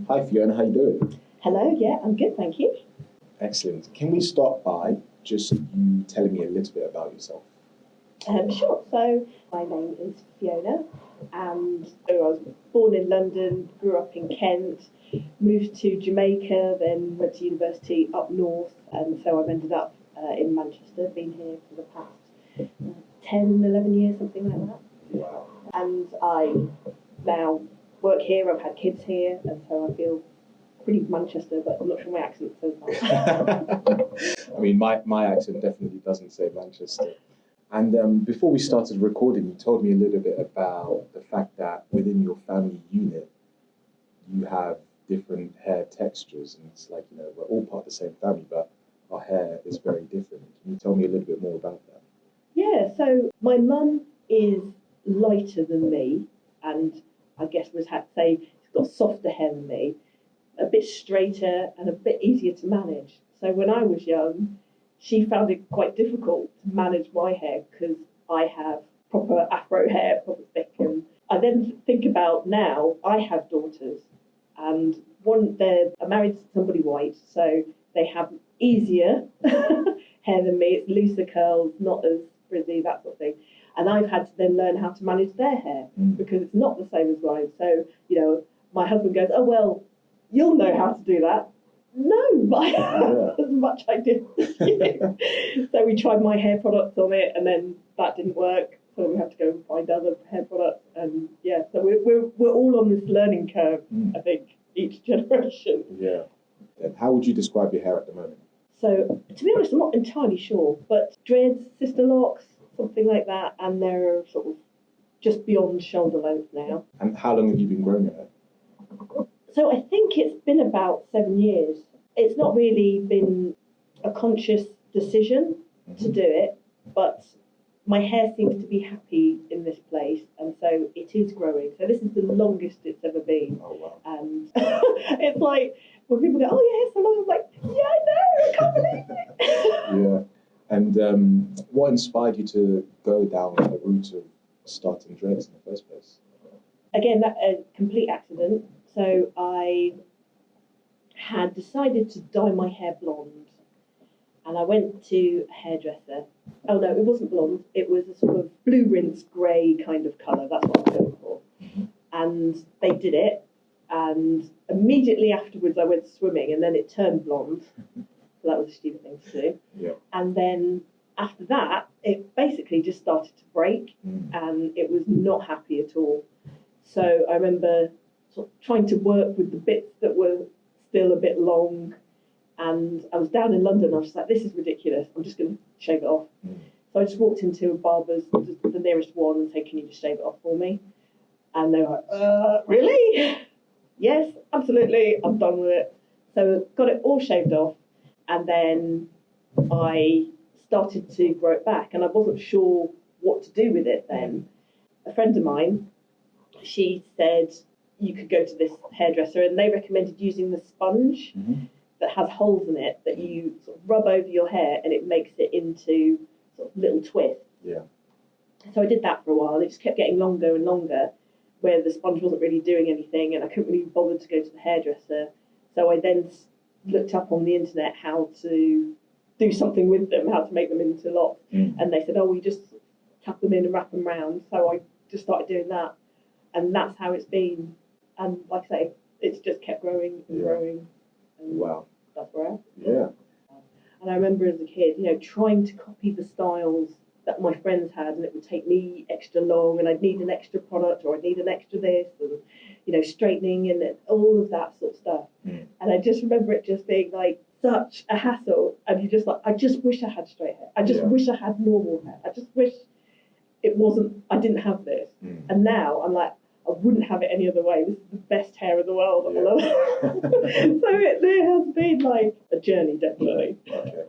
Hi Fiona, how you doing? Hello, yeah, I'm good, thank you. Excellent. Can we start by just you telling me a little bit about yourself? Sure. So my name is Fiona, and I was born in London, grew up in Kent, moved to Jamaica, then went to university up north, and so I've ended up in Manchester. Been here for the past 10, 11 years, something like that. Wow. And I now work here. I've had kids here, and so I feel pretty Manchester, but I'm not sure my accent says that. I mean, my accent definitely doesn't say Manchester. And before we started recording, you told me a little bit about the fact that within your family unit, you have different hair textures. And it's like, we're all part of the same family, but our hair is very different. Can you tell me a little bit more about that? Yeah, so my mum is lighter than me, and I guess was had to say she's got softer hair than me, a bit straighter and a bit easier to manage. So when I was young, she found it quite difficult to manage my hair because I have proper afro hair, proper thick. And I then think about now, I have daughters, and one they're married to somebody white, so they have easier hair than me. It's looser curls, not as frizzy, that sort of thing. And I've had to then learn how to manage their hair because it's not the same as mine. So, my husband goes, "Oh, well, you'll know how to do that." No, but I have as much I did as you. So we tried my hair products on it, and then that didn't work. So we have to go and find other hair products, and yeah, so we're all on this learning curve. I think each generation. Yeah. And how would you describe your hair at the moment? So to be honest, I'm not entirely sure, but dreads, sister locks, something like that, and they're sort of just beyond shoulder length now. And how long have you been growing your hair? So I think it's been about 7 years. It's not really been a conscious decision to do it, but my hair seems to be happy in this place, and so it is growing. So this is the longest it's ever been. Oh, wow. And it's like, when people go, "Oh, your hair's so long," I'm like, "Yeah, I know, I can't believe it." Yeah. And what inspired you to go down the route of starting dreads in the first place? Again, that a complete accident. So I had decided to dye my hair blonde, and I went to a hairdresser. Oh no, it wasn't blonde. It was a sort of blue rinse grey kind of colour. That's what I was going for. And they did it, and immediately afterwards I went swimming, and then it turned blonde. So that was a stupid thing to do. Yeah. And then after that, it basically just started to break, and it was not happy at all. So I remember sort of trying to work with the bits that were still a bit long, and I was down in London. I was just like, "This is ridiculous. I'm just going to shave it off." So I just walked into a barber's, the nearest one, and said, "Can you just shave it off for me?" And they were like, "Really?" "Yes, absolutely. I'm done with it." So got it all shaved off, and then I started to grow it back, and I wasn't sure what to do with it then. A friend of mine, she said you could go to this hairdresser, and they recommended using the sponge that has holes in it that you sort of rub over your hair, and it makes it into sort of little twists. Yeah. So I did that for a while. It just kept getting longer and longer, where the sponge wasn't really doing anything, and I couldn't really bother to go to the hairdresser. So I then looked up on the internet how to do something with them, how to make them into locks. And they said, "Oh, we just tap them in and wrap them round." So I just started doing that, and that's how it's been. And like I say, it's just kept growing and growing. And wow. That's where I am. Yeah. And I remember as a kid, trying to copy the styles that my friends had, and it would take me extra long, and I'd need an extra product, or I'd need an extra this, and straightening and all of that sort of stuff. And I just remember it just being like such a hassle, and you just like, I just wish I had straight hair. I just wish I had normal hair. I just wish it wasn't. I didn't have this. And now I'm like, I wouldn't have it any other way. This is the best hair in the world. I love it. So there has been like a journey, definitely. Okay.